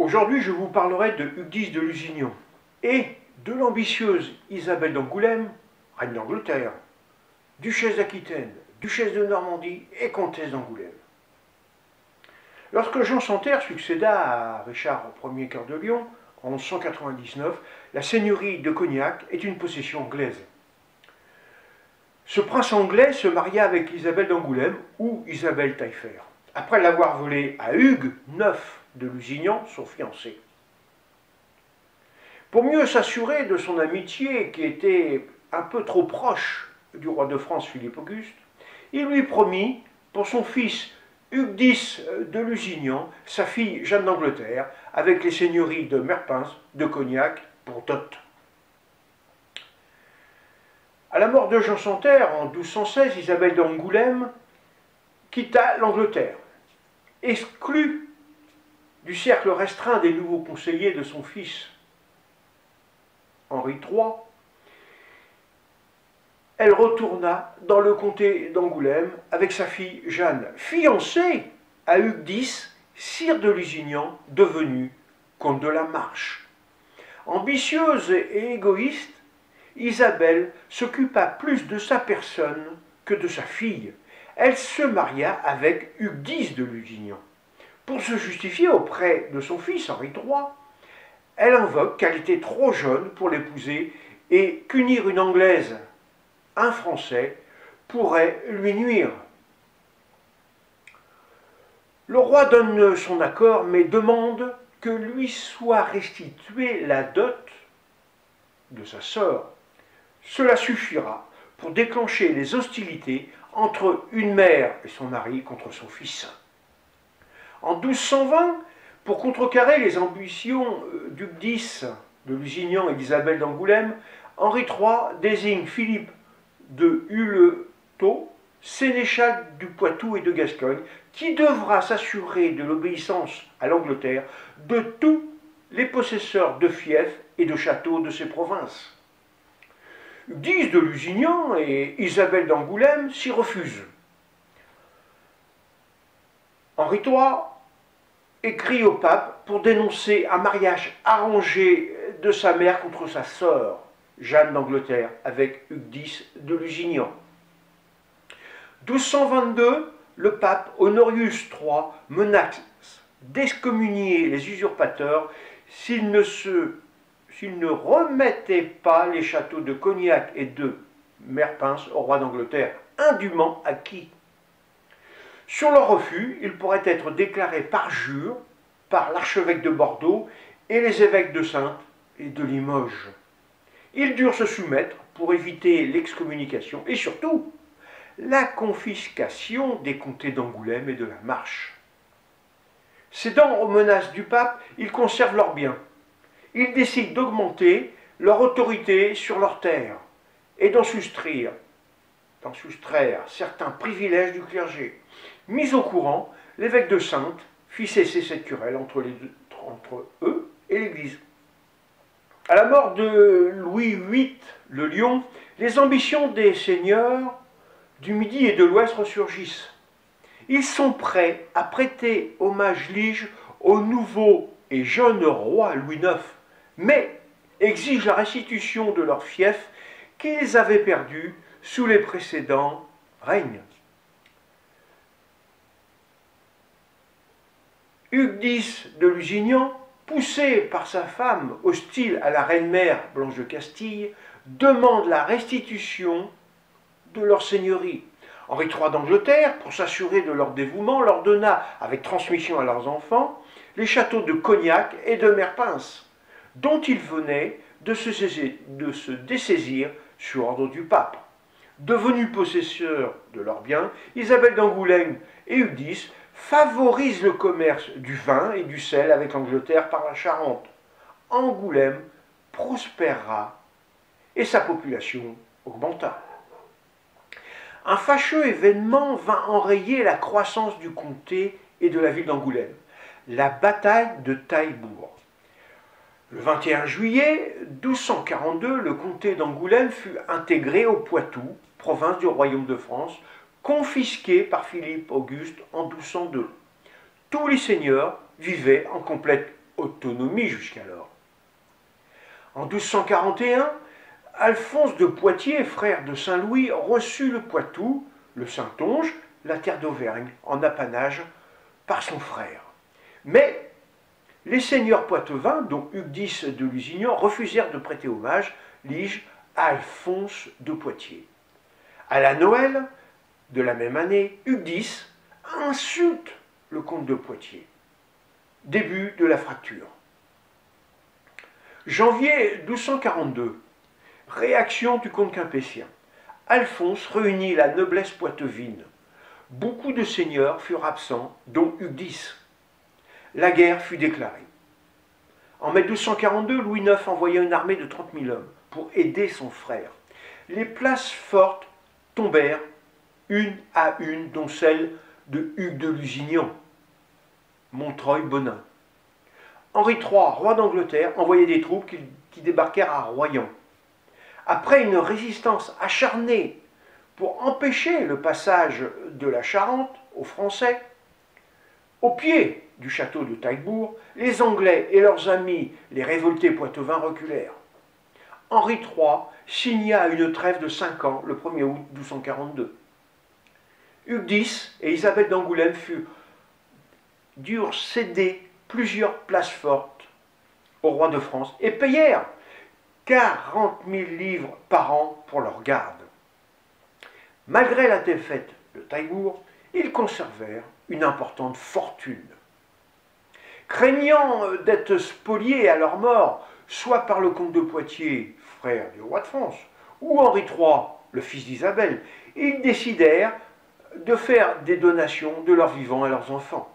Aujourd'hui, je vous parlerai de Hugues X de Lusignan et de l'ambitieuse Isabelle d'Angoulême, reine d'Angleterre, duchesse d'Aquitaine, duchesse de Normandie et comtesse d'Angoulême. Lorsque Jean Santerre succéda à Richard Ier cœur de Lion en 1199, la seigneurie de Cognac est une possession anglaise. Ce prince anglais se maria avec Isabelle d'Angoulême ou Isabelle Taillefer, après l'avoir volée à Hugues IX de Lusignan, son fiancé. Pour mieux s'assurer de son amitié, qui était un peu trop proche du roi de France Philippe Auguste, il lui promit, pour son fils Hugues X de Lusignan, sa fille Jeanne d'Angleterre, avec les seigneuries de Merpins, de Cognac, pour dot. À la mort de Jean Santerre en 1216, Isabelle d'Angoulême quitta l'Angleterre, exclue du cercle restreint des nouveaux conseillers de son fils Henri III. Elle retourna dans le comté d'Angoulême avec sa fille Jeanne, fiancée à Hugues X, sire de Lusignan, devenu comte de la Marche. Ambitieuse et égoïste, Isabelle s'occupa plus de sa personne que de sa fille. Elle se maria avec Hugues X de Lusignan. Pour se justifier auprès de son fils Henri III, elle invoque qu'elle était trop jeune pour l'épouser et qu'unir une Anglaise à un Français pourrait lui nuire. Le roi donne son accord, mais demande que lui soit restituée la dot de sa sœur. Cela suffira pour déclencher les hostilités entre une mère et son mari contre son fils. En 1220, pour contrecarrer les ambitions d'Hugues X de Lusignan et d'Isabelle d'Angoulême, Henri III désigne Philippe de Hulletot, sénéchal du Poitou et de Gascogne, qui devra s'assurer de l'obéissance à l'Angleterre de tous les possesseurs de fiefs et de châteaux de ces provinces. Hugues X de Lusignan et Isabelle d'Angoulême s'y refusent. Henri III écrit au pape pour dénoncer un mariage arrangé de sa mère contre sa sœur, Jeanne d'Angleterre, avec Hugues X de Lusignan. 1222, le pape Honorius III menace d'excommunier les usurpateurs s'ils ne remettaient pas les châteaux de Cognac et de Merpins au roi d'Angleterre, indûment acquis. Sur leur refus, ils pourraient être déclarés parjure par l'archevêque de Bordeaux et les évêques de Saintes et de Limoges. Ils durent se soumettre pour éviter l'excommunication et surtout la confiscation des comtés d'Angoulême et de la Marche. Cédant aux menaces du pape, ils conservent leurs biens. Ils décident d'augmenter leur autorité sur leurs terres et d'en soustraire certains privilèges du clergé. Mis au courant, l'évêque de Saintes fit cesser cette querelle entre eux et l'Église. À la mort de Louis VIII le Lion, les ambitions des seigneurs du Midi et de l'Ouest ressurgissent. Ils sont prêts à prêter hommage lige au nouveau et jeune roi Louis IX, mais exigent la restitution de leurs fiefs qu'ils avaient perdus sous les précédents règnes. Hugues X de Lusignan, poussé par sa femme hostile à la reine-mère Blanche de Castille, demande la restitution de leur seigneurie. Henri III d'Angleterre, pour s'assurer de leur dévouement, leur donna, avec transmission à leurs enfants, les châteaux de Cognac et de Merpins, dont ils venaient de se dessaisir sur ordre du pape. Devenus possesseurs de leurs biens, Isabelle d'Angoulême et Hugues X favorisent le commerce du vin et du sel avec l'Angleterre par la Charente. Angoulême prospéra et sa population augmenta. Un fâcheux événement vint enrayer la croissance du comté et de la ville d'Angoulême, la bataille de Taillebourg. Le 21 juillet 1242, le comté d'Angoulême fut intégré au Poitou, province du royaume de France, confisqué par Philippe Auguste en 1202. Tous les seigneurs vivaient en complète autonomie jusqu'alors. En 1241, Alphonse de Poitiers, frère de Saint-Louis, reçut le Poitou, le Saintonge, la terre d'Auvergne, en apanage par son frère. Mais les seigneurs poitevins, dont Hugdis de Lusignan, refusèrent de prêter hommage, lige, à Alphonse de Poitiers. À la Noël de la même année, Hugdis insulte le comte de Poitiers. Début de la fracture. Janvier 1242, réaction du comte Quimpétien. Alphonse réunit la noblesse poitevine. Beaucoup de seigneurs furent absents, dont Hugdis. La guerre fut déclarée. En mai 1242, Louis IX envoya une armée de 30 000 hommes pour aider son frère. Les places fortes tombèrent une à une, dont celle de Hugues de Lusignan, Montreuil-Bonin. Henri III, roi d'Angleterre, envoyait des troupes qui débarquèrent à Royan. Après une résistance acharnée pour empêcher le passage de la Charente aux Français, au pied du château de Taillebourg, les Anglais et leurs amis, les révoltés poitevins, reculèrent. Henri III signa une trêve de 5 ans le 1er août 1242. Hugdis et Isabelle d'Angoulême durent céder plusieurs places fortes au roi de France et payèrent 40 000 livres par an pour leur garde. Malgré la défaite de Taillebourg, ils conservèrent une importante fortune. Craignant d'être spoliés à leur mort, soit par le comte de Poitiers, frère du roi de France, ou Henri III, le fils d'Isabelle, ils décidèrent de faire des donations de leurs vivants à leurs enfants.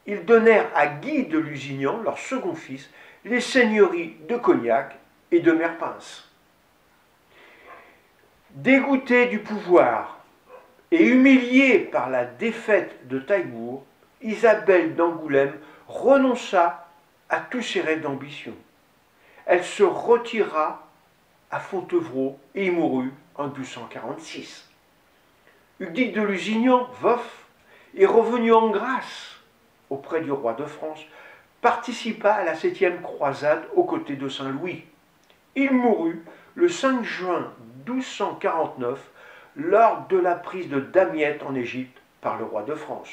Ils donnèrent à Guy de Lusignan, leur second fils, les seigneuries de Cognac et de Merpins. Dégoûté du pouvoir et humiliée par la défaite de Taillebourg, Isabelle d'Angoulême renonça à tous ses rêves d'ambition. Elle se retira à Fontevraud et y mourut en 1246. Hugdis de Lusignan, veuf, et revenu en grâce auprès du roi de France, participa à la 7e croisade aux côtés de Saint-Louis. Il mourut le 5 juin 1249 lors de la prise de Damiette en Égypte par le roi de France.